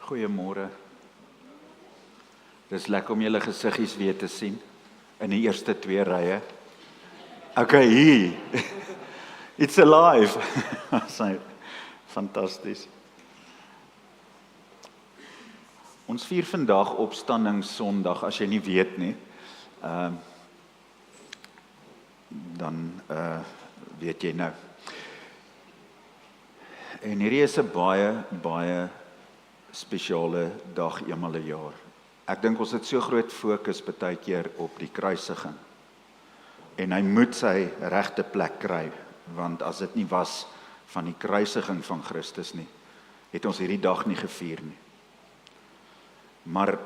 Goeiemôre. Dis lekker om julle gesiggies weer te sien in die eerste 2 rye. Okay, hier. It's alive. Fantasties. Ons vier vandag Opstandingssondag, as jy nie weet nie. Dan weet jy nou. En hierdie is 'n baie spesiale dag eenmal 'n jaar. Ek dink ons het so groot fokus baie keer op die kruisiging. En hy moet sy regte plek kry, want as dit nie was van die kruisiging van Christus nie, het ons hierdie dag nie gevier nie. Maar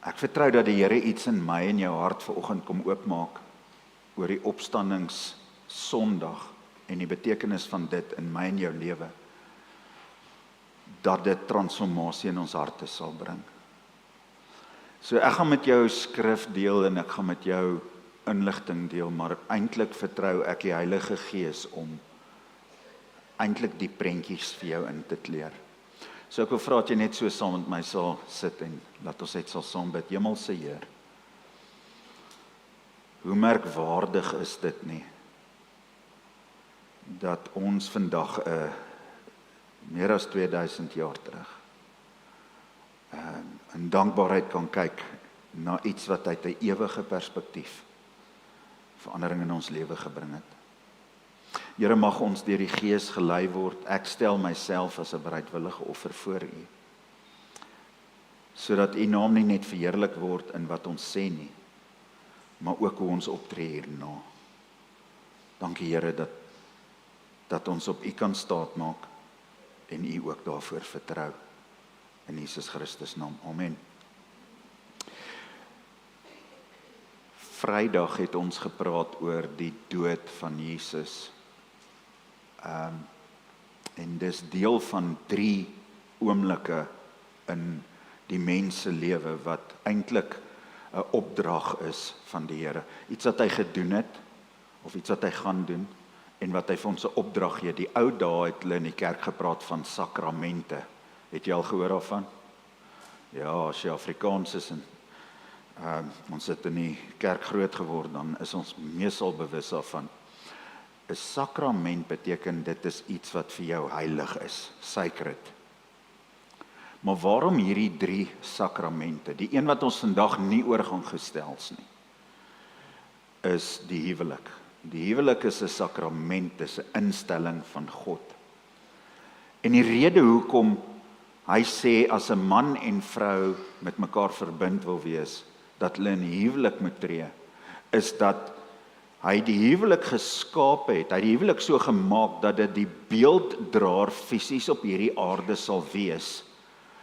ek vertrou dat die Here iets in my en jou hart vanoggend kom oopmaak oor die Opstandingssondag en die betekenis van dit in my en jou lewe, dat dit transformasie in ons harte sal bring. So ek gaan met jou skrif deel en ek gaan met jou inligting deel, maar eintlik vertrou ek die Heilige Gees om eintlik die prentjies vir jou in te kleur. So ek wil vra dat jy net so saam met my sal sit en laat ons net sal saam bid. Hemelse Heer, hoe merkwaardig is dit nie, dat ons vandag meer as 2000 jaar terug in dankbaarheid kan kyk na iets wat uit 'n ewige perspektief verandering in ons lewe gebring het. Here, mag ons deur die Gees gelei word. Ek stel myself as 'n bereidwillige offer voor U, sodat U naam nie net verheerlik word in wat ons sê nie, maar ook hoe ons optree hierna. Dankie Here dat ons op U kan staatmaak en U ook daarvoor vertrou. In Jesus Christus naam. Amen. Vrydag het ons gepraat oor die dood van Jesus. En dis deel van 3 oomblikke in die mens se lewe wat eintlik 'n opdrag is van die Here. Iets wat hy gedoen het of iets wat hy gaan doen en wat hy vir ons 'n opdrag gee. Die ou dae het hulle in die kerk gepraat van sakramente. Het jy al gehoor daarvan? Ja, as jy Afrikaans is en ons het in die kerk groot geword, dan is ons meestal bewus daarvan. 'n Sakrament beteken dit is iets wat vir jou heilig is, sacred. Maar waarom hierdie 3 sakramente? Die een wat ons vandag nie oor gaan gestels nie, is die huwelik. Die huwelik is 'n sakrament, is 'n instelling van God. En die rede hoekom hy sê as 'n man en vrou met mekaar verbind wil wees, dat hulle in die huwelik moet tree, is dat hy die huwelik geskaap het, hy die huwelik so gemaak dat dit die beelddraer fisies op hierdie aarde sal wees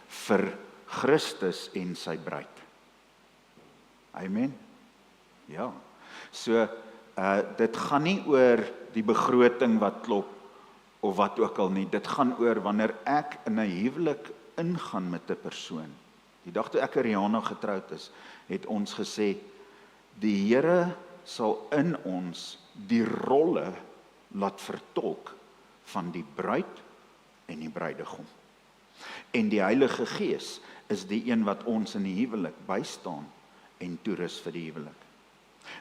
vir Christus en sy bruid. Amen. Ja. So dit gaan nie oor die begroting wat klop of wat ook al nie. Dit gaan oor wanneer ek in 'n huwelik ingaan met 'n persoon. Die dag toe ek en Rihanna getroud is, het ons gesê, die Here sal in ons die rolle laat vertolk van die bruid en die bruidegom. En die Heilige Gees is die een wat ons in die huwelik bystaan en toerus vir die huwelik.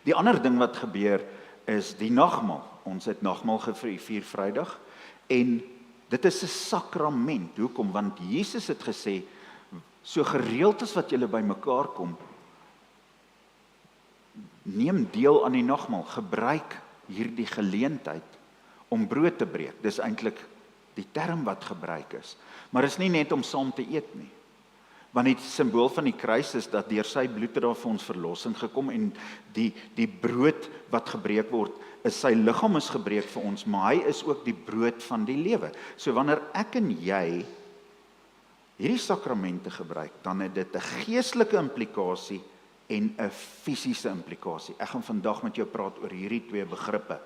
Die ander ding wat gebeur is die nagmaal. Ons het nagmaal gevier Vrydag en dit is 'n sakrament. Hoekom? Want Jesus het gesê, so gereeld as wat julle by mekaar kom, neem deel aan die nagmaal, gebruik hierdie geleentheid om brood te breek. Dis eintlik die term wat gebruik is. Maar is nie net om saam te eet nie. Want die simbool van die kruis is dat deur sy bloed het daar vir ons verlossing gekom en die brood wat gebreek word, is sy liggaam is gebreek vir ons, maar hy is ook die brood van die lewe. So wanneer ek en jy hierdie sakramente gebruik, dan het dit 'n geestelike implikasie en 'n fisiese implikasie. Ek gaan vandag met jou praat oor hierdie 2 begrippe.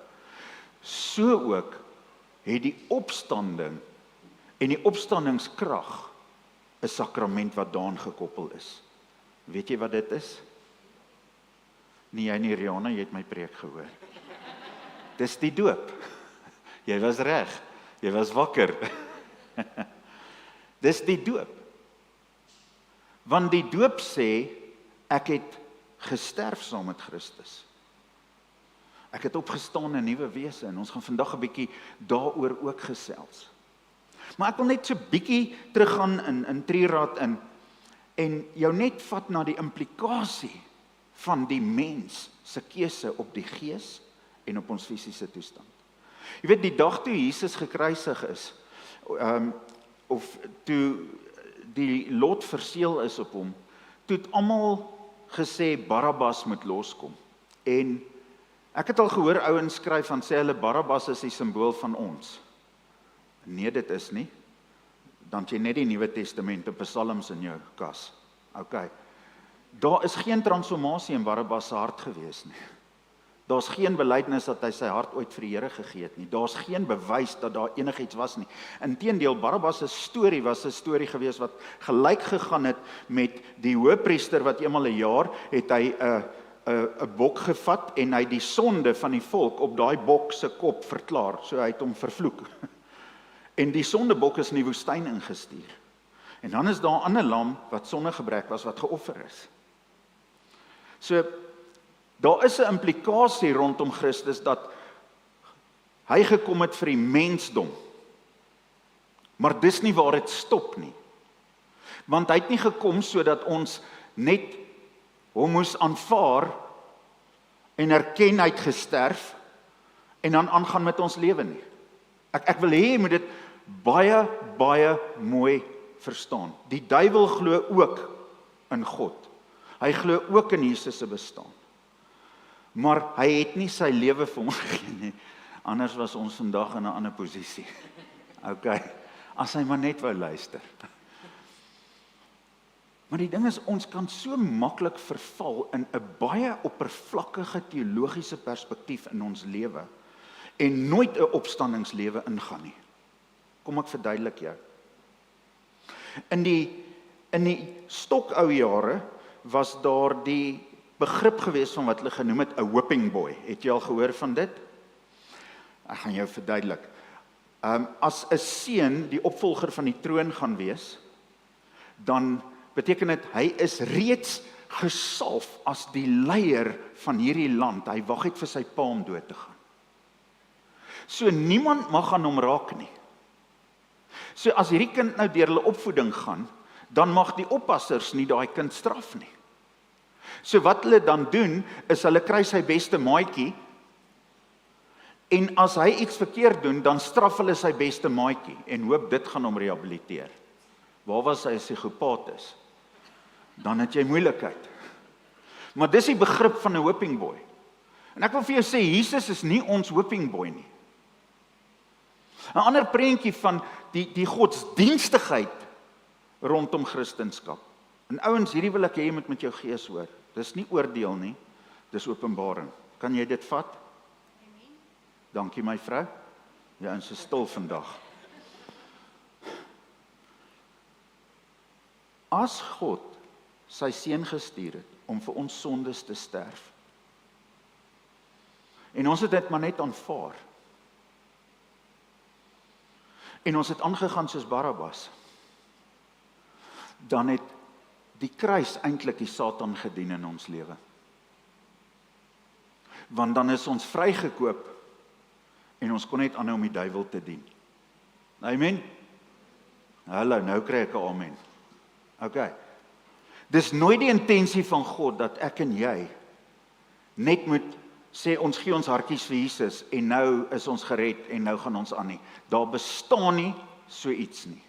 So ook het die opstanding en die opstandingskrag 'n sakrament wat daaraan gekoppel is. Weet jy wat dit is? Nie jy nie, Rihanna, jy het my preek gehoor. Dis die doop. Jy was reg. Jy was wakker. Dis die doop. Want die doop sê, ek het gesterf saam met Christus. Ek het opgestaan 'n nuwe wese en ons gaan vandag 'n bietjie daaroor ook gesels. Maar ek wil net so bietjie teruggaan in Trierad en jou net vat na die implikasie van die mens se keuse op die gees en op ons fisiese toestand. Jy weet, die dag toe Jesus gekruisig is, of toe die lot verseël is op hom, toe het almal gesê Barabbas moet loskom. En ek het al gehoor ouens skryf van sê hulle Barabbas is die simbool van ons. Nee, dit is nie. Dan het jy net die Nuwe Testament op psalms in jou kas. OK. Daar is geen transformasie in Barabbas se hart gewees nie. Daar's geen belydenis dat hy sy hart ooit vir die Here gegee het nie. Daar's geen bewys dat daar enigiets was nie. Inteendeel, Barabbas se storie was 'n storie gewees wat gelyk gegaan het met die hoëpriester wat eenmal 'n jaar het hy 'n bok gevat en hy die sonde van die volk op daai bok se kop verklaar. So hy het hom vervloek. En die sondebok is in die woestyn ingestuur. En dan is daar 'n ander lam wat sonder gebrek was wat geoffer is. So daar is 'n implikasie rondom Christus dat hy gekom het vir die mensdom. Maar dis nie waar dit stop nie. Want hy het nie gekom sodat ons net hom moes aanvaar en erken hy het gesterf en dan aangaan met ons lewe nie. Ek wil hê jy moet dit baie, baie mooi verstaan. Die duiwel glo ook in God. Hy glo ook in Jesus se bestaan. Maar hy het nie sy lewe vir ons gegee nie. Anders was ons vandag in 'n ander posisie. OK. As hy maar net wou luister. Maar die ding is, ons kan so maklik verval in 'n baie oppervlakkige teologiese perspektief in ons lewe en nooit 'n opstandingslewe ingaan nie. Kom ek verduidelik jou. In die stokou jare was daar die begrip gewees van wat hulle genoem het 'n whipping boy. Het jy al gehoor van dit? Ek gaan jou verduidelik. As 'n seun die opvolger van die troon gaan wees, dan beteken dit hy is reeds gesalf as die leier van hierdie land. Hy wag net vir sy pa om dood te gaan. So niemand mag aan hom raak nie. So as hierdie kind nou deur hulle opvoeding gaan, dan mag die oppassers nie daai kind straf nie. So wat hulle dan doen, is hulle kry sy beste maatjie, en as hy iets verkeerd doen, dan straf hulle sy beste maatjie, en hoop dit gaan hom rehabiliteer. Waar was hy as hy gepaat is? Dan het jy moeilikheid. Maar dis die begrip van 'n whipping boy. En ek wil vir jou sê, Jesus is nie ons whipping boy nie. 'n Ander prentjie van die godsdienstigheid rondom Christendom. En ouens, hierdie wil ek hê jy moet met jou gees hoor. Dis nie oordeel nie, dis openbaring. Kan jy dit vat? Amen. Dankie my vrou. Ja, en sy stil vandag. As God sy seun gestuur het om vir ons sondes te sterf, en ons het dit maar net aanvaar, en ons het aangegaan soos Barabbas, dan het die kruis eintlik die Satan gedien in ons lewe. Want dan is ons vrygekoop en ons kon net aanhou om die duiwel te dien. Amen. Hallo, nou kry ek 'n amen. OK. Dis nooit die intensie van God dat ek en jy net moet sê ons gee ons hartjies vir Jesus en nou is ons gered en nou gaan ons aan nie. Daar bestaan nie so iets nie.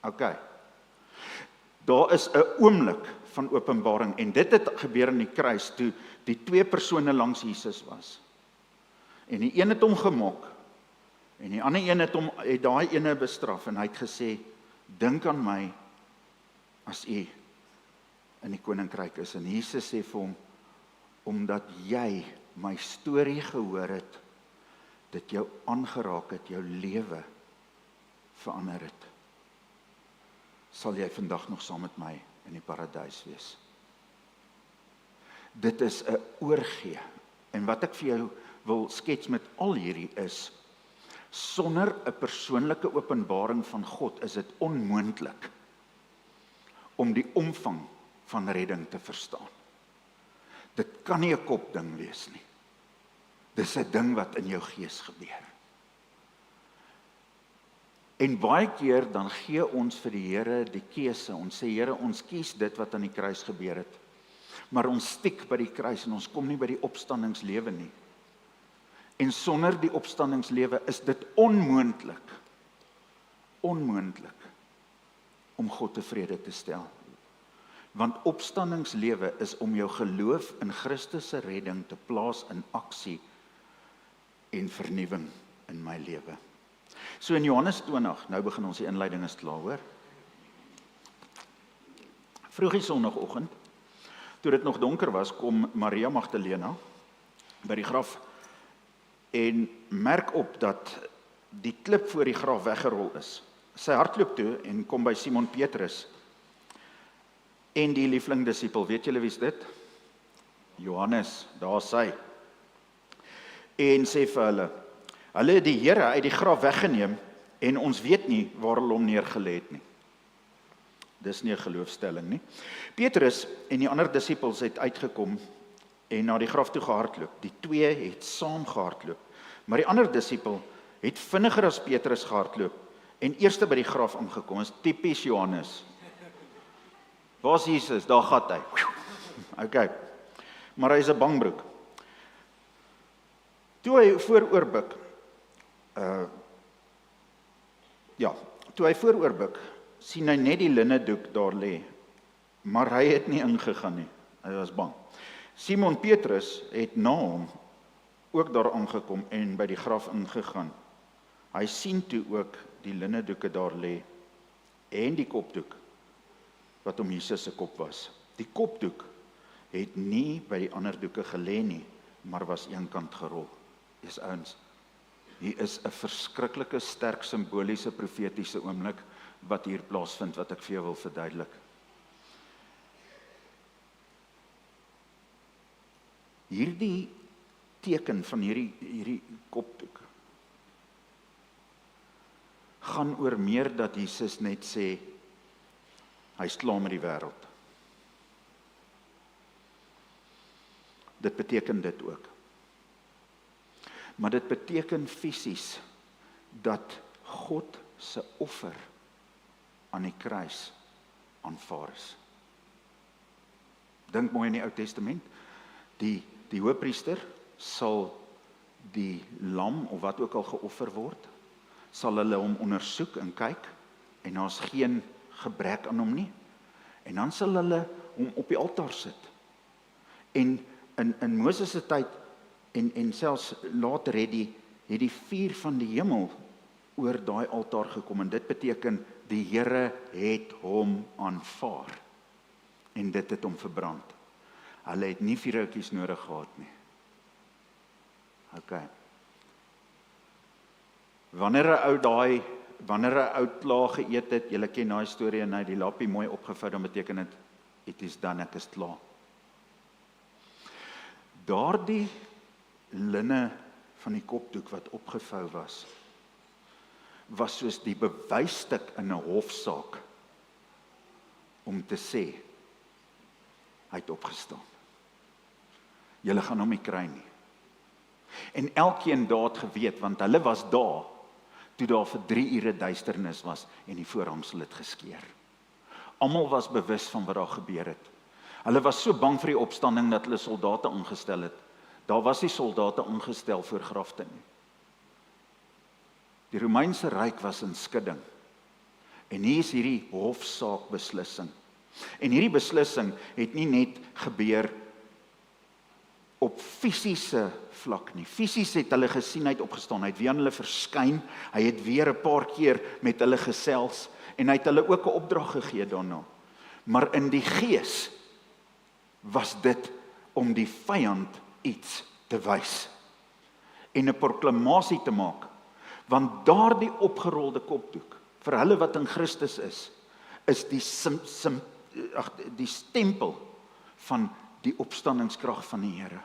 OK. Daar is 'n oomblik van openbaring en dit het gebeur in die kruis toe die twee persone langs Jesus was. En die een het hom gemok en die ander een het daai ene bestraf en hy het gesê, dink aan my as u in die koninkryk is. En Jesus sê vir hom, omdat jy my storie gehoor het, dit jou aangeraak het, jou lewe verander het, sal jy vandag nog saam met my in die paradys wees. Dit is 'n oorgee. En wat ek vir jou wil skets met al hierdie is, sonder 'n persoonlike openbaring van God is dit onmoontlik om die omvang van redding te verstaan. Dit kan nie 'n kopding wees nie. Dis 'n ding wat in jou gees gebeur. En baie keer dan gee ons vir die Here die keuse. Ons sê, Here, ons kies dit wat aan die kruis gebeur het. Maar ons stiek by die kruis en ons kom nie by die opstandingslewe nie. En sonder die opstandingslewe is dit onmoontlik om God tevrede te stel. Want opstandingslewe is om jou geloof in Christus se redding te plaas in aksie en vernuwing in my lewe. So in Johannes 20, nou begin ons die inleiding is klaar, hoor. Vroegie sonnagoggend, toe dit nog donker was, kom Maria Magdalena by die graf en merk op dat die klip voor die graf weggerol is. Sy hardloop toe en kom by Simon Petrus en die liefling disipel. Weet julle wie's dit? Johannes, daar is hy. En sê vir hulle het die Here uit die graf weggeneem en ons weet nie waar hulle hom neergelê het nie. Dis nie 'n geloofstelling nie. Petrus en die ander disippels het uitgekom en na die graf toe gehardloop. Die twee het saam gehardloop. Maar die ander disipel het vinniger as Petrus gehardloop en eerste by die graf aangekom. Is tipies Johannes. Waar's Jesus? Daar gaan hy. Okay. Maar hy is 'n bangbroek. Toe hy vooroorbuig, toe hy vooroorbuig, sien hy net die linnedoek daar lê, maar hy het nie ingegaan nie. Hy was bang. Simon Petrus het na hom ook daar aangekom en by die graf ingegaan. Hy sien toe ook die linnedoeke daar lê en die kopdoek wat om Jesus se kop was. Die kopdoek het nie by die ander doeke gelê nie, maar was eenkant gerol. Dis ouens. Hier is 'n verskriklike sterk simboliese profetiese oomblik wat hier plaasvind wat ek vir jou wil verduidelik. Hierdie teken van hierdie kopdoek gaan oor meer dat Jesus net sê hy's klaar met die wêreld. Dit beteken dit ook. Maar dit beteken fisies dat God se offer aan die kruis aanvaar is. Dink mooi in die Ou Testament. Die hoëpriester sal die lam of wat ook al geoffer word, sal hulle hom ondersoek en kyk en daar's geen gebrek aan hom nie. En dan sal hulle hom op die altaar sit. En in Moses se tyd en selfs later het die vuur van die hemel oor daai altaar gekom en dit beteken die Here het hom aanvaar en dit het hom verbrand. Hulle het nie vuurhoutjies nodig gehad nie. Okay. Wanneer 'n ou klaar geëet het, julle ken daai storie en hy die lappie mooi opgevou, dan beteken dit it is done, ek is klaar. Daardie linne van die kopdoek wat opgevou was soos die bewysstuk in 'n hofsaak om te sê hy het opgestaan. Julle gaan hom nie kry nie. En elkeen daar het geweet, want hulle was daar toe daar vir 3 ure duisternis was en die voorhangsel het geskeur. Almal was bewus van wat daar gebeur het. Hulle was so bang vir die opstanding dat hulle soldate aangestel het. Daar was nie soldate aangestel voor grafte nie. Die Romeinse ryk was in skudding. En hier is hierdie hofsaak beslissing. En hierdie beslissing het nie net gebeur op fisiese vlak nie. Fisies het hulle gesien, hy het opgestaan, hy het weer aan hulle verskyn, hy het weer 'n paar keer met hulle gesels, en hy het hulle ook 'n opdrag gegee daarna. Maar in die gees was dit om die vyand iets te wys en 'n proklamasie te maak, want daardie opgerolde kopdoek vir hulle wat in Christus is die stempel van die opstandingskrag van die Here.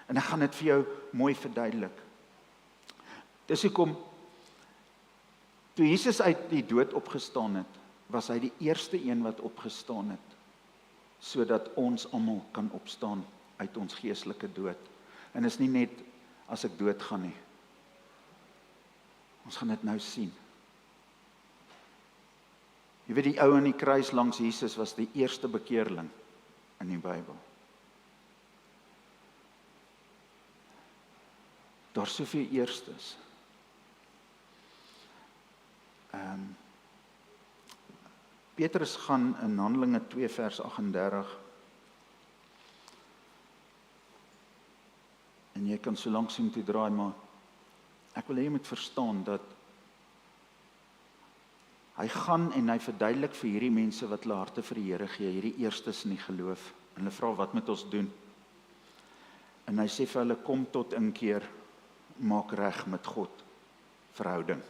En ek gaan dit vir jou mooi verduidelik. Dis hoekom toe Jesus uit die dood opgestaan het, was hy die eerste een wat opgestaan het, sodat ons almal kan opstaan uit ons geestelike dood. En is nie net as ek doodgaan nie. Ons gaan dit nou sien. Jy weet, die ou aan die kruis langs Jesus was die eerste bekeerling in die Bybel. Daar soveel eerstes. Petrus gaan in Handelinge 2 vers 38, en jy kan so lank sien toe draai, maar ek wil hê jy moet verstaan dat hy gaan en hy verduidelik vir hierdie mense wat hulle harte vir die Here gee, hierdie eerstes in die geloof, en hulle vra wat moet ons doen? En hy sê vir hulle, kom tot inkeer, maak reg met God verhouding.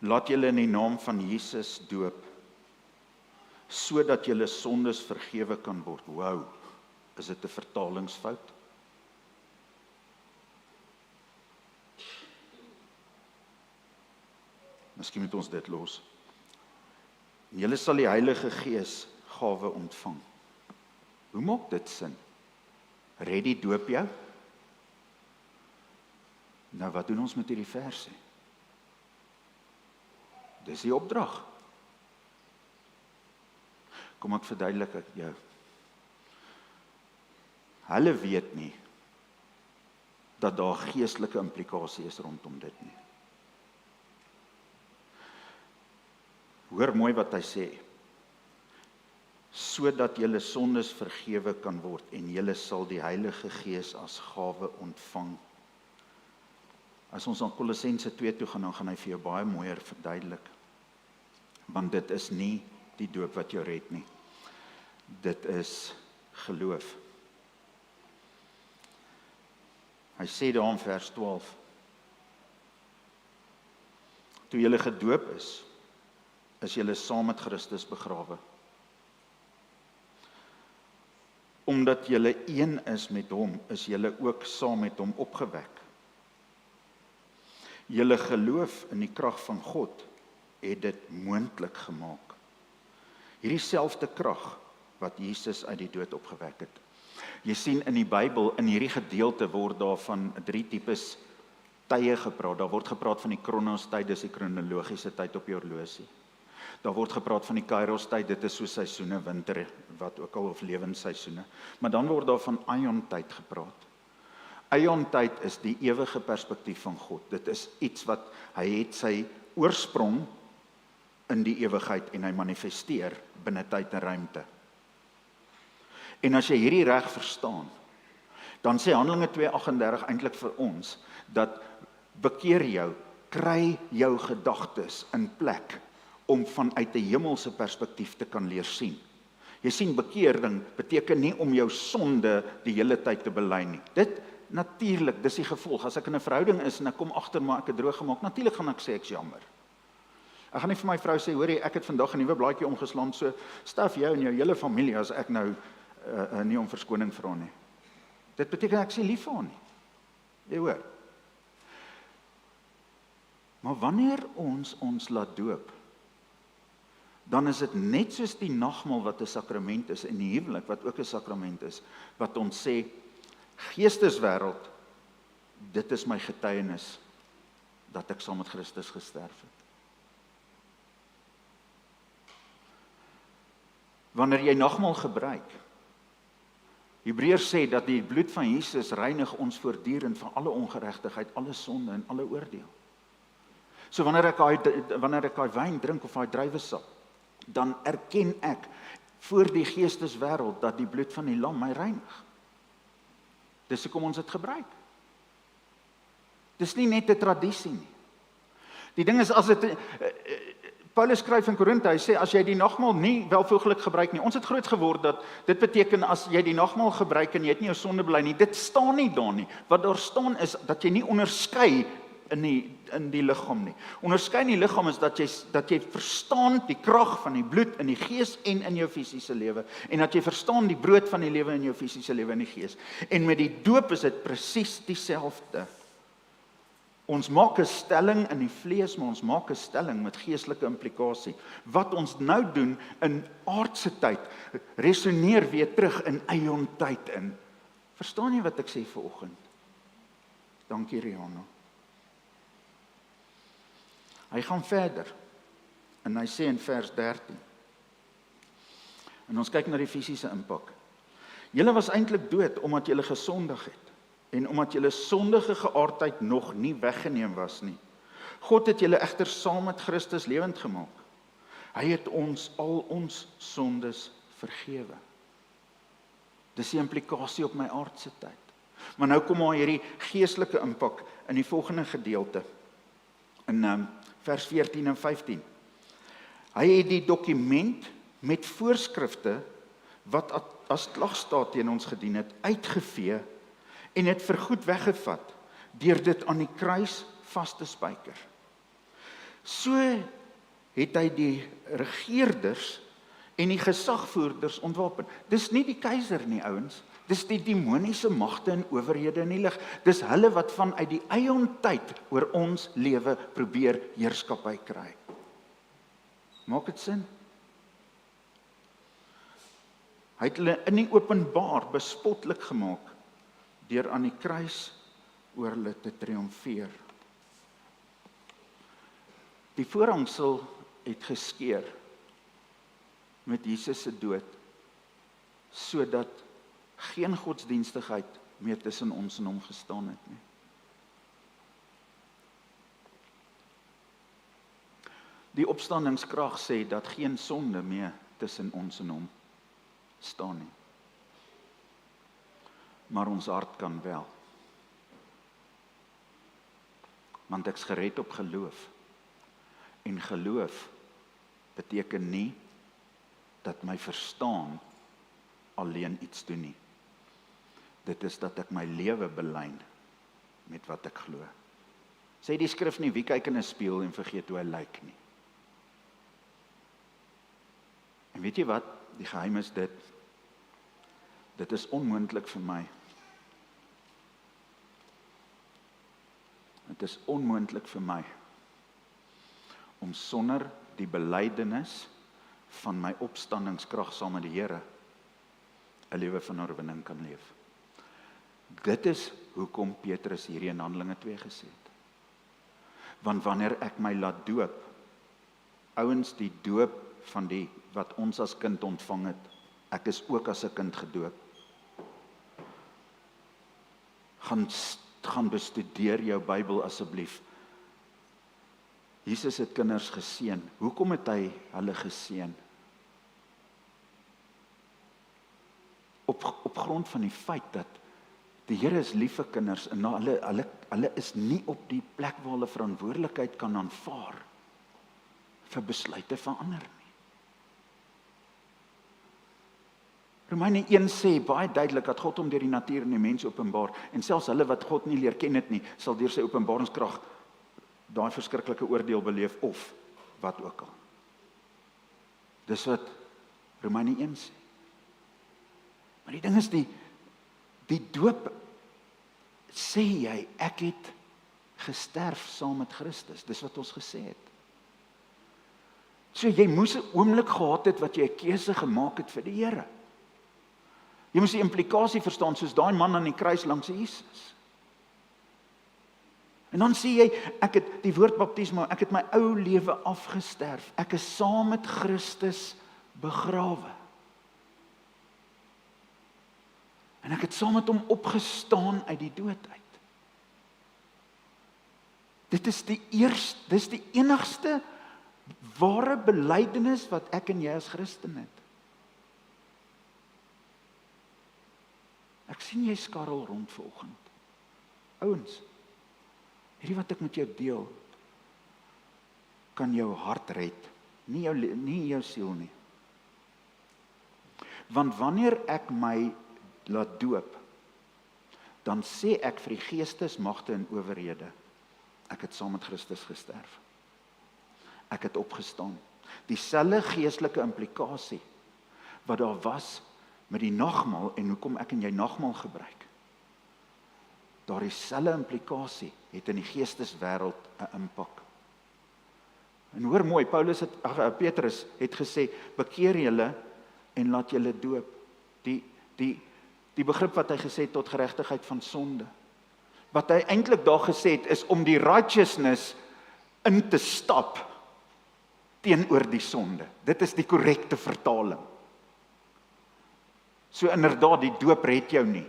Laat julle in die naam van Jesus doop, sodat julle sondes vergewe kan word. Wow, is dit 'n vertalingsfout? Miskien moet ons dit los. Julle sal die Heilige Gees gawe ontvang. Hoe maak dit sin? Red die doop jou? Nou wat doen ons met hierdie verse? Dis die opdrag. Kom ek verduidelik ek jou. Hulle weet nie dat daar geestelike implikasie is rondom dit nie. Hoor mooi wat hy sê. Sodat julle sondes vergewe kan word en julle sal die Heilige Gees as gawe ontvang. As ons aan Kolossense 2 toe gaan, dan gaan hy vir jou baie mooier verduidelik. Want dit is nie die doop wat jou red nie. Dit is geloof. Hy sê daar in vers 12. Toe julle gedoop is julle saam met Christus begrawe. Omdat julle een is met hom, is julle ook saam met hom opgewek. Julle geloof in die krag van God het dit moontlik gemaak. Hierdie selfde krag wat Jesus uit die dood opgewek het. Jy sien in die Bybel, in hierdie gedeelte word daar van 3 tipes tye gepraat. Daar word gepraat van die Kronos tyd, dis die kronologiese tyd op die horlosie. Daar word gepraat van die Kairos tyd, dit is so seisoene, winter, wat ook al, of lewensseisoene. Maar dan word daar van Aion tyd gepraat. Aion tyd is die ewige perspektief van God. Dit is iets wat, hy het sy oorsprong in die ewigheid en hy manifesteer binne tyd en ruimte. En as jy hierdie reg verstaan, dan sê Handelinge 2:38 eintlik vir ons, dat bekeer jou, kry jou gedagtes in plek, om vanuit 'n hemelse perspektief te kan leer sien. Jy sien, bekering beteken nie om jou sonde die hele tyd te bely nie. Dit natuurlik, dis die gevolg. As ek in 'n verhouding is en ek kom agter maar ek het droog gemaak, natuurlik gaan ek sê ek's jammer. Ek gaan nie vir my vrou sê, hoorie, ek het vandag 'n nuwe blaadjie omgeslaan, so staf jou en jou hele familie as ek nou nie om verskoning vra nie. Dit beteken ek sê lief vir haar nie. Jy hoor. Maar wanneer ons laat doop, dan is dit net soos die nagmaal wat 'n sakrament is en die huwelik wat ook 'n sakrament is, wat ons sê, geesteswêreld, dit is my getuienis dat ek saam met Christus gesterf het. Wanneer jy nagmaal gebruik, Hebreërs sê dat die bloed van Jesus reinig ons voortdurend van alle ongeregtigheid, alle sonde en alle oordeel. So wanneer ek daai wyn drink of daai druiwesap, dan erken ek voor die geesteswêreld dat die bloed van die lam my reinig. Dis hoekom ons dit gebruik. Dis nie net 'n tradisie nie. Die ding is, as dit Paulus skryf in Korinte, hy sê, as jy die nagmaal nie welvoeglik gebruik nie, ons het groot geword dat dit beteken, as jy die nagmaal gebruik en jy het nie jou sonde bely nie, dit staan nie daar nie. Wat daar staan is, dat jy nie onderskei in die liggaam nie. Onderskei in die liggaam is dat jy verstaan die krag van die bloed in die gees en in jou fisiese lewe, en dat jy verstaan die brood van die lewe in jou fisiese lewe in die gees. En met die doop is dit presies dieselfde. Ons maak 'n stelling in die vlees, maar ons maak 'n stelling met geestelike implikasie. Wat ons nou doen in aardse tyd, resoneer weer terug in Aion tyd in. Verstaan jy wat ek sê vanoggend? Dankie Rihanna. Hy gaan verder, en hy sê in vers 13, en ons kyk na die fisiese impak. Julle was eintlik dood, omdat julle gesondig het, en omdat julle sondige geaardheid nog nie weggeneem was nie. God het julle egter saam met Christus lewend gemaak. Hy het ons al ons sondes vergewe. Dis die implikasie op my aardse tyd. Maar nou kom maar hierdie geestelike impak in die volgende gedeelte, in vers 14 en 15. Hy het die dokument met voorskrifte, wat as klagstaat teen ons gedien het, uitgevee, en het vergoed weggevat, deur dit aan die kruis vas te spyker. So het hy die regeerders en die gesagvoerders ontwapen. Dis nie die keiser nie, ouens. Dis die demoniese magte en owerhede in die lig. Dis hulle wat vanuit die Aion tyd oor ons lewe probeer heerskappy kry. Maak dit sin? Hy het hulle in die openbaar bespotlik gemaak, deur aan die kruis oor hulle te triomfeer. Die voorhangsel het geskeur met Jesus se dood, sodat geen godsdienstigheid meer tussen ons en hom gestaan het nie. Die opstandingskrag sê dat geen sonde meer tussen ons en hom staan nie. Maar ons hart kan wel. Want ek's gered op geloof. En geloof beteken nie dat my verstaan alleen iets doen nie. Dit is dat ek my lewe belyn met wat ek glo. Sê die skrif nie, wie kyk in 'n spieël en vergeet hoe hy lyk nie. En weet jy wat? Die geheim is dit. Dit is onmoontlik vir my. Dit is onmoontlik vir my om sonder die belydenis van my opstandingskrag saam met die Here 'n lewe van oorwinning kan leef. Dit is hoekom Petrus hierdie in Handelinge 2 gesê het. Want wanneer ek my laat doop, ouens, die doop van die wat ons as kind ontvang het, ek is ook as 'n kind gedoop. Gaan bestudeer jou Bybel asseblief. Jesus het kinders geseën. Hoekom het hy hulle geseën? Op grond van die feit dat die Here is lief vir kinders en hulle is nie op die plek waar hulle verantwoordelikheid kan aanvaar vir besluite van ander nie. Romeine 1 sê baie duidelik dat God hom deur die natuur en die mens openbaar, en selfs hulle wat God nie leer ken het nie, sal deur sy openbaringskrag daai verskriklike oordeel beleef of wat ook al. Dis wat Romeine 1 sê. Maar die ding is die doop sê jy, ek het gesterf saam met Christus. Dis wat ons gesê het. So jy moes 'n oomblik gehad het wat jy 'n keuse gemaak het vir die Here. Jy moes die implikasie verstaan, soos daai man aan die kruis langs Jesus. En dan sê jy, ek het die woord baptisma, ek het my ou lewe afgesterf. Ek is saam met Christus begrawe. En ek het saam met hom opgestaan uit die dood uit. Dis die enigste ware belydenis wat ek en jy as Christen het. Ek sien jy skarrel rond vanoggend. Ouens, hierdie wat ek met jou deel, kan jou hart red, nie jou siel nie. Want wanneer ek my laat doop, dan sê ek vir die geestesmagte en owerhede, ek het saam met Christus gesterf. Ek het opgestaan. Dieselfde geestelike implikasie wat daar was met die nagmaal en hoekom ek en jy nagmaal gebruik. daardie selfe implikasie het in die geesteswêreld 'n impak. En hoor mooi, Petrus het gesê, bekeer julle en laat julle doop. Die begrip wat hy gesê het tot geregtigheid van sonde. Wat hy eintlik daar gesê het, is om die righteousness in te stap teenoor die sonde. Dit is die korrekte vertaling. So inderdaad, die doop red jou nie.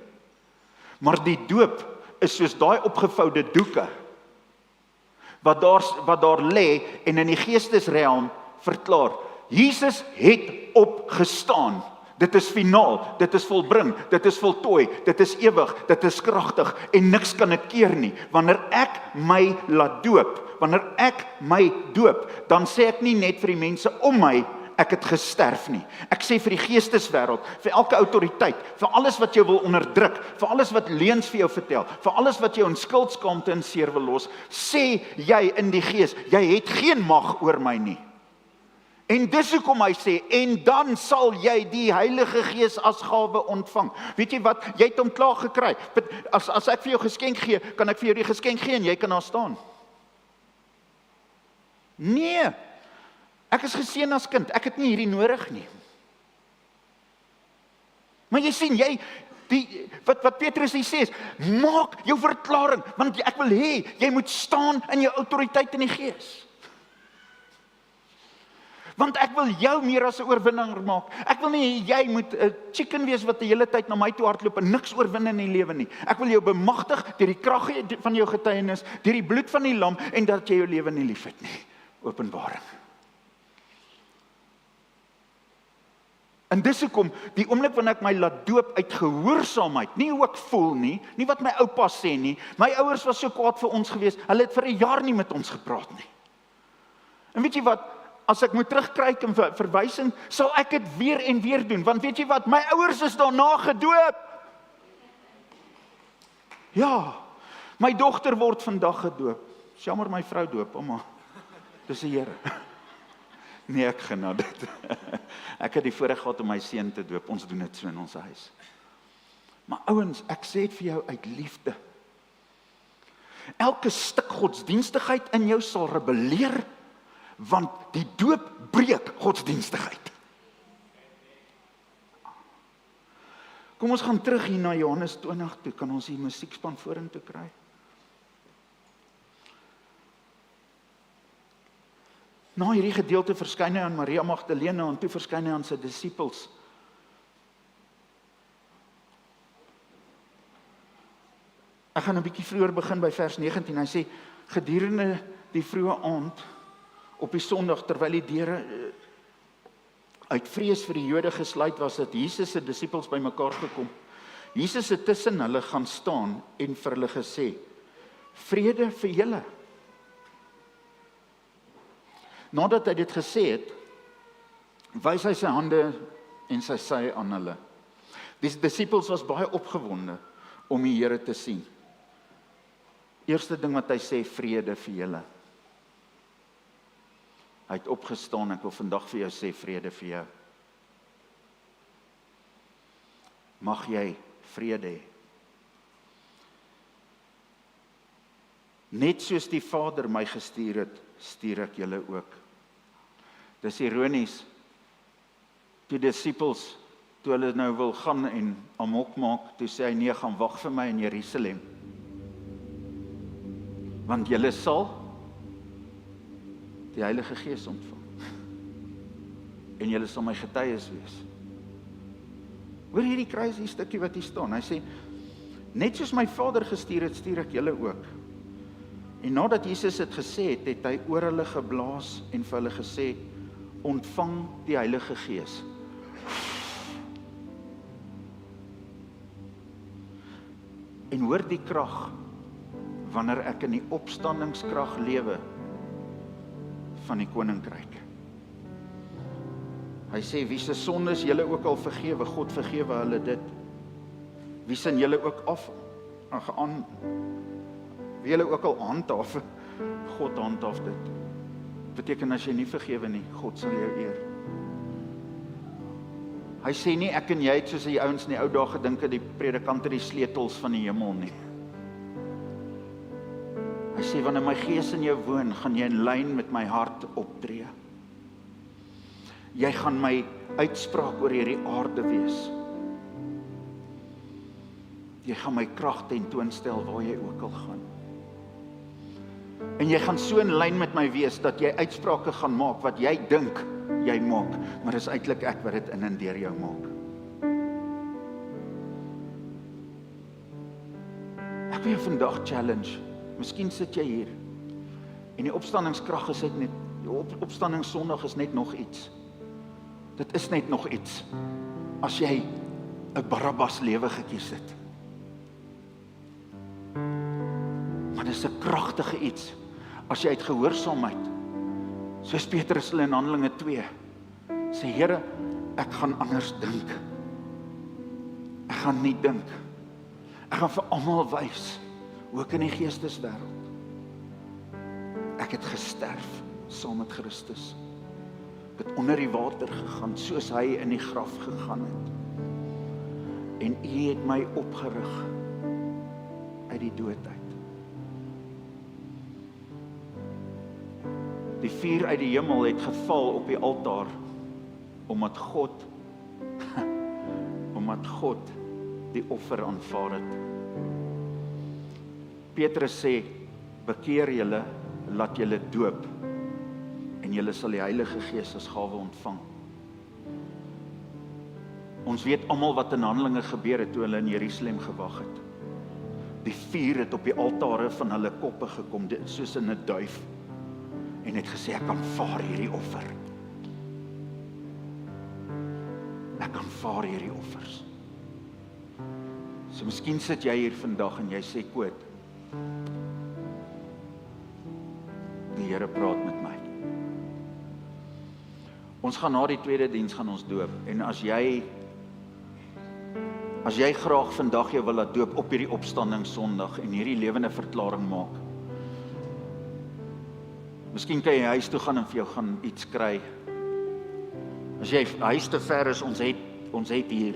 Maar die doop is soos daai opgevoude doeke, wat daar lê en in die geestesrealm verklaar, Jesus het opgestaan. Dit is finaal, dit is volbring, dit is voltooi, dit is ewig, dit is kragtig en niks kan dit keer nie. Wanneer ek my laat doop, dan sê ek nie net vir die mense om my, ek het gesterf nie. Ek sê vir die geesteswêreld, vir elke autoriteit, vir alles wat jou wil onderdruk, vir alles wat leuns vir jou vertel, vir alles wat jou in skuldskaamte en seer wil los, sê jy in die gees, jy het geen mag oor my nie. En dis hoekom hy sê, en dan sal jy die Heilige Gees as gawe ontvang. Weet jy wat, jy het hom klaar gekry. As ek vir jou geskenk gee, kan ek vir jou die geskenk gee en jy kan daar staan. Nee, ek is geseën as kind, ek het nie hierdie nodig nie. Maar jy sien, wat Petrus hier sê is, maak jou verklaring, want ek wil hê, jy moet staan in jou autoriteit in die Gees. Want ek wil jou meer as 'n oorwinnaar maak. Ek wil nie jy moet 'n chicken wees wat die hele tyd na my toe hardloop en niks oorwin in die lewe nie. Ek wil jou bemagtig deur die krag van jou getuienis, deur die bloed van die lam en dat jy jou lewe nie liefhet nie. Openbaring. En dis hoekom die oomblik wanneer ek my laat doop uit gehoorsaamheid, nie hoe ek voel nie wat my oupa sê nie. My ouers was so kwaad vir ons gewees. Hulle het vir 'n jaar nie met ons gepraat nie. En weet jy wat? As ek moet terugkyk en verwysing, sal ek dit weer en weer doen. Want weet jy wat? My ouers is daarna gedoop. Ja, my dogter word vandag gedoop. Jammer my vrou doop, ouma. Dis die Here. Nee, ek genade dit. Ek het die voorreg gehad om my seun te doop. Ons doen dit so in ons huis. Maar ouens, ek sê dit vir jou uit liefde. Elke stuk godsdienstigheid in jou sal rebelleer, want die doop breek godsdienstigheid. Kom ons gaan terug hier na Johannes 20 toe, kan ons die musiekspan vorentoe kry? Na hierdie gedeelte verskyn hy aan Maria Magdalene en toe verskyn hy aan sy disippels. Ek gaan 'n bietjie vroeër begin by vers 19. Hy sê, gedurende die vroeë aand, op die Sondag, terwyl die deure uit vrees vir die Jode gesluit was, het Jesus se disippels bymekaar gekom. Jesus het tussen hulle gaan staan en vir hulle gesê, vrede vir julle. Nadat hy dit gesê het, wys hy sy hande en sy sy aan hulle. Die disippels was baie opgewonde om die Here te sien. Eerste ding wat hy sê, vrede vir julle. Hy het opgestaan, ek wil vandag vir jou sê, vrede vir jou. Mag jy vrede hê. Net soos die Vader my gestuur het, stuur ek julle ook. Dis ironies, die disippels, toe hulle nou wil gaan en amok maak, toe sê hy, nee, gaan wag vir my in Jerusalem. Want julle sal die Heilige Gees ontvang. En julle sal my getuies wees. Hoor hierdie kruis, die stukkie wat hier staan. Hy sê, net soos my Vader gestuur het, stuur ek julle ook. En nadat Jesus het gesê het, het hy oor hulle geblaas en vir hulle gesê, ontvang die Heilige Gees. En hoor die krag, wanneer ek in die opstandingskrag lewe van die koninkryk. Hy sê, wie se sondes julle ook al vergewe, God vergewe hulle dit. Wie sin julle ook wie julle ook al handhaaf, God handhaaf dit. Beteken as jy nie vergewe nie, God sal jou eer. Hy sê nie, ek en jy het soos die ouens in die ou dae gedink het, die predikante die sleutels van die hemel nie. sê, wanneer my gees in jou woon, gaan jy in lyn met my hart optree. Jy gaan my uitspraak oor hierdie aarde wees. Jy gaan my krag tentoonstel waar jy ook al gaan. En jy gaan so in lyn met my wees, dat jy uitsprake gaan maak, wat jy dink jy maak, maar dis eintlik ek wat dit in en deur jou maak. Ek wil jou vandag challenge, miskien sit jy hier, en die opstandingskrag is net, opstandingssondag is net nog iets. Dit is net nog iets, as jy 'n Barabbas lewe gekies het. Maar dit is 'n kragtige iets, as jy uit gehoorsaamheid, soos Petrus in Handelinge 2, sê, Here, ek gaan anders dink. Ek gaan nie dink. Ek gaan vir almal wys, ook in die geesteswêreld. Ek het gesterf saam met Christus. Ek het onder die water gegaan, soos hy in die graf gegaan het. En U het my opgerig uit die dood uit. Die vuur uit die hemel het geval op die altaar, omdat God die offer aanvaar het. Petrus sê, bekeer julle, laat julle doop, en julle sal die Heilige Gees as gawe ontvang. Ons weet almal wat in Handelinge gebeur het, toe hulle in Jerusalem gewag het. Die vuur het op die altare van hulle koppe gekom, soos in 'n duif, en het gesê, ek aanvaar hierdie offer. Ek aanvaar hierdie offers. So miskien sit jy hier vandag en jy sê, Koot, die Here praat met my. Ons gaan na die tweede diens gaan ons doop, en as jy graag vandag jou wil laat doop op hierdie opstandingssondag en hierdie lewende verklaring maak, miskien kan jy huis toe gaan en vir jou gaan iets kry. As jy huis te ver is, ons het hier.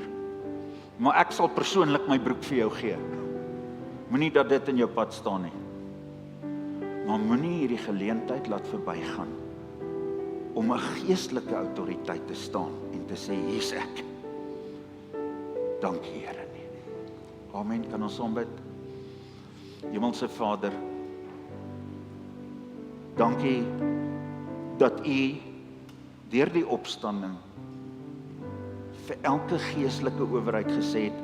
Maar ek sal persoonlik my broek vir jou gee. Moenie dat dit in jou pad staan nie. Maar moenie hierdie geleentheid laat verbygaan om 'n geestelike autoriteit te staan en te sê, hier's ek. Dankie Here nie. Amen, kan ons saam bid? Hemelse Vader, dankie dat U deur die opstanding vir elke geestelike owerheid gesê het,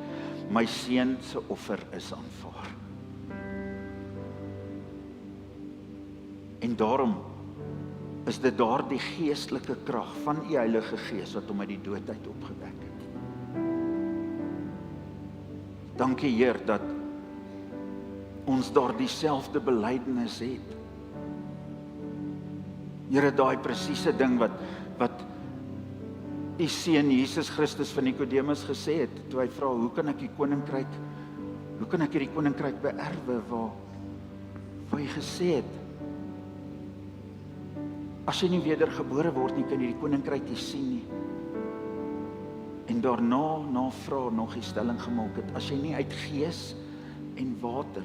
my seun se offer is aanvaar. En daarom is dit daardie geestelike krag van U Heilige Gees wat hom uit die dood uit opgewek het. Dankie Heer dat ons daardie selfde belydenis het. Here, daai presiese ding wat U seun Jesus Christus van Nikodemus gesê het, toe hy vra, hoe kan ek hierdie koninkryk beerwe, waar hy gesê het, as jy nie wedergebore word nie, kan jy die koninkryk nie sien nie. En daarna, na vraag, nog die stelling gemaak het, as jy nie uit gees en water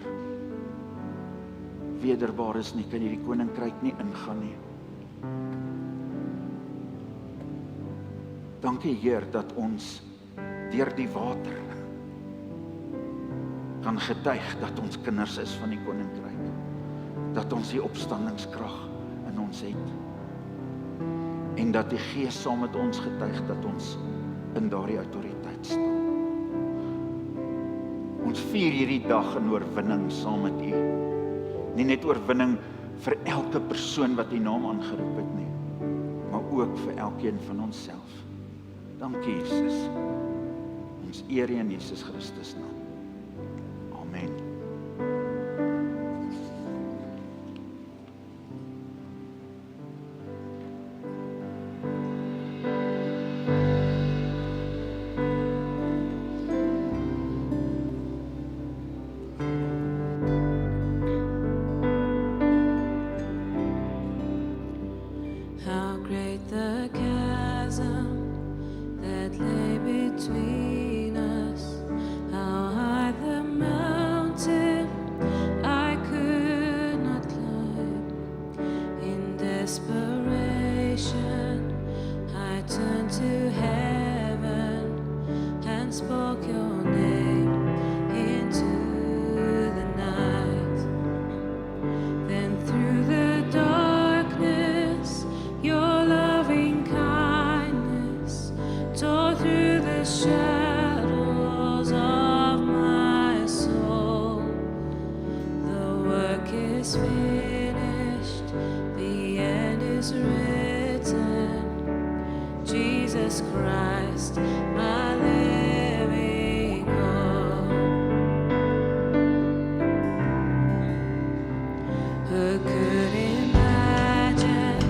wederbaar is nie, kan jy die koninkryk nie ingaan nie. Dankie Heer dat ons deur die water kan getuig dat ons kinders is van die koninkryk, dat ons die opstandingskrag in ons het, en dat die Gees saam met ons getuig dat ons in daardie autoriteit staan. Ons vier hierdie dag in oorwinning saam met U. Nie net oorwinning vir elke persoon wat U naam aangeroep het nie, maar ook vir elkeen van onsself. Dankie Jesus. Ons eer U in Jesus Christus naam. Amen. How great the chasm that lay between us, how high the mountain written, Jesus Christ, my living hope. Who could imagine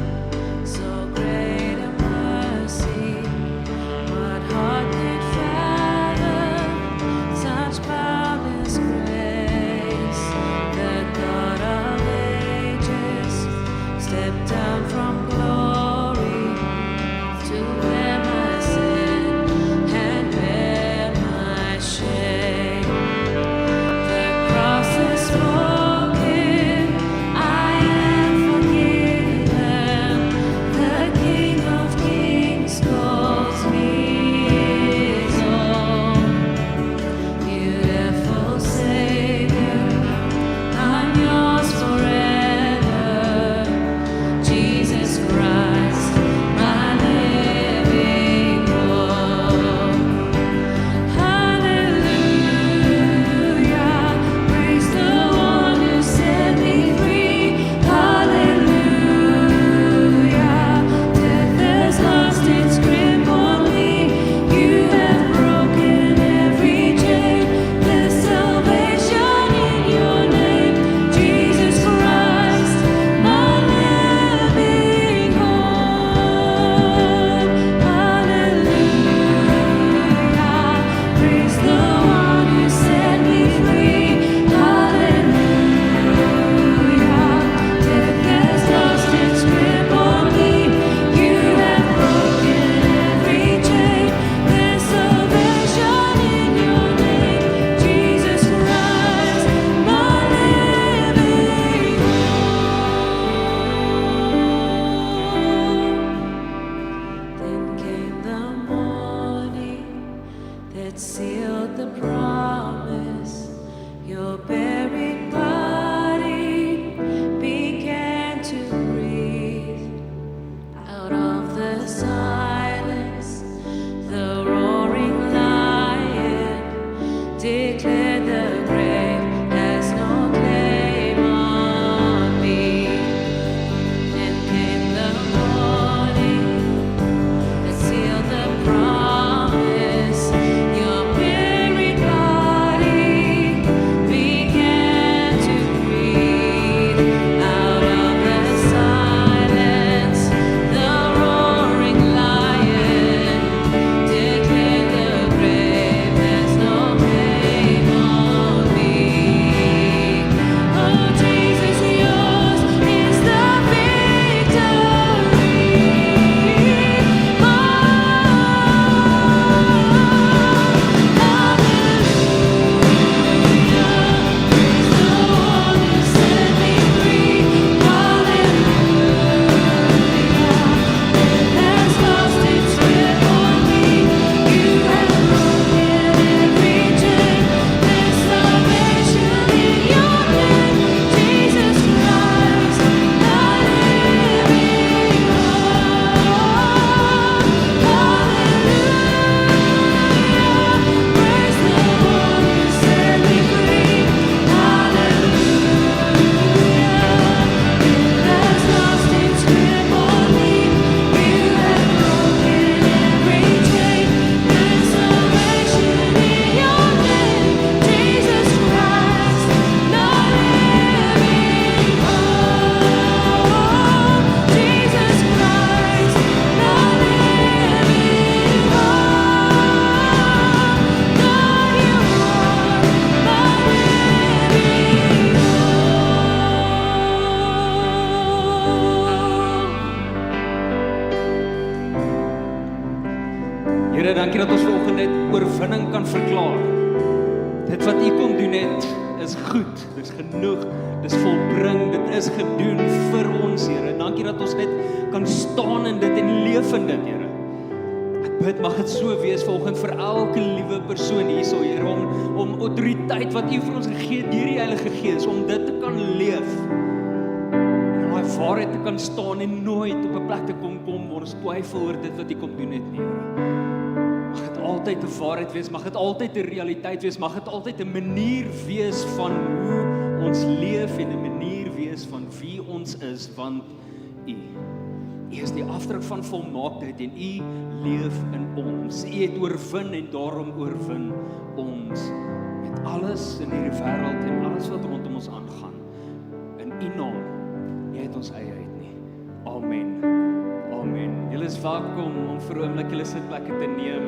so great a mercy? What heart could fathom such boundless grace? The God of ages stepped down from glory to wear my sin and bear my shame. The cross is spoken, I am forgiven. The King of Kings calls me his own. Beautiful Savior, I'm yours forever. Jesus Christ, my living hope. Hallelujah, praise the one who set me free. Hallelujah, death has lost its grip on me. You have broken every chain. There's salvation in your name, Jesus Christ, my living hope. Hallelujah, praise the one who set me free. Hallelujah, death has lost its grip on me. You have broken every chain. There's salvation in your name, Jesus Christ, my living hope. Then came the morning that sealed the promise. Your buried body began to breathe. Out of the silence, the roaring lion declared the grave has no claim on me. Then came the morning that sealed the promise. Your buried body began to breathe. Out of the silence, the roaring lion declared the grave has no claim on me. Oh, Jesus, yours is the victory. Here, dankie dat ons vanoggend net oorwinning kan verklaar. Dit wat U kom doen het, is goed, dis genoeg, dis volbring, dit is gedoen vir ons, Here. Dankie dat ons net kan staan in dit en leef in dit, Here. Ek bid, mag dit so wees vanoggend vir elke liewe persoon hierso, Here, om autoriteit wat U vir ons gegee het deur die Heilige Gees, om dit te kan leef. En daai waarheid te kan staan en nooit op 'n plek te kom waar ons twyfel oor dit wat U kom doen het nie, Here. Mag dit altyd 'n waarheid wees, mag dit altyd 'n realiteit wees, mag dit altyd 'n manier wees van hoe ons leef en 'n manier wees van wie ons is, want U U is die afdruk van volmaaktheid en U leef in ons. U het oorwin en daarom oorwin ons met alles in hierdie wêreld en alles wat rondom ons aangaan. In U naam, U het ons eie uit nie. Amen. Amen. Julle is welkom om vir 'n oomblik julle sitplekke te neem.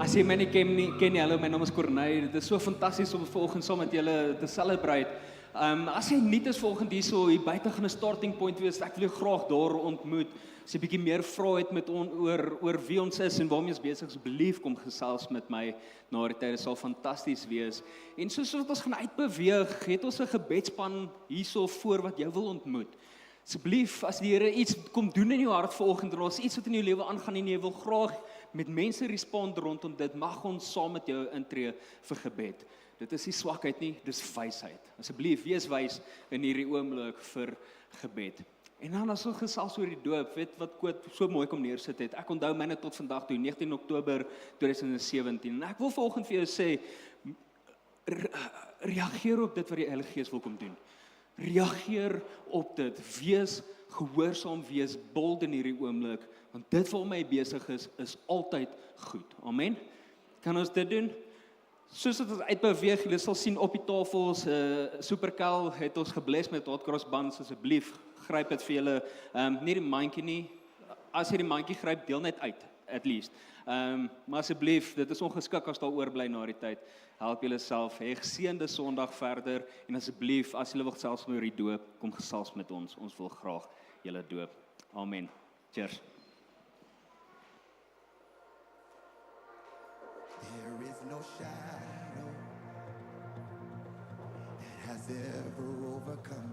As jy my nie ken nie, hallo, my naam is Corneille. Dit is so fantasties om vanoggend saam met julle te celebrate. As jy nie is volgend hier buite gaan 'n starting point wees, ek wil jou graag daar ontmoet. As jy 'n bietjie meer vra het met oor wie ons is en waarmee ons besig is, asseblief kom gesels met my na die tyd. Dit sal fantasties wees. En soos wat ons gaan uitbeweeg, het ons 'n gebedsspan hierso voor wat jou wil ontmoet. Asseblief, as die Here iets kom doen in jou hart vanoggend, en ons iets wat in jou lewe aangaan en jy wil graag met mense respond rondom dit, mag ons saam met jou intree vir gebed. Dit is nie swakheid nie, dis wysheid. Asseblief, wees wys in hierdie oomblik vir gebed. En dan as ons gesels oor die doop, weet wat Koot so mooi kom neersit het. Ek onthou myne tot vandag toe, 19 Oktober 2017. En ek wil vanoggend vir jou sê, reageer op dit wat die Heilige Gees wil kom doen. Reageer op dit, wees gehoorsaam, wees bold in hierdie oomblik, want dit wat my besig is altyd goed. Amen. Kan ons dit doen? Soos dit ons uitbeweeg, julle sal sien op die tafels, Supercal het ons gebless met hot cross buns, asseblief, gryp dit vir julle, nie die mandjie nie, as jy die mandjie gryp, deel net uit, at least. Maar asseblief, dit is ongeskik as daar oorbly na die tyd, help julle self, hê geseënde Sondag verder, en asseblief, as julle wil gesels oor die doop, kom gesels met ons wil graag julle doop. Amen. Cheers. There is no shadow that has ever overcome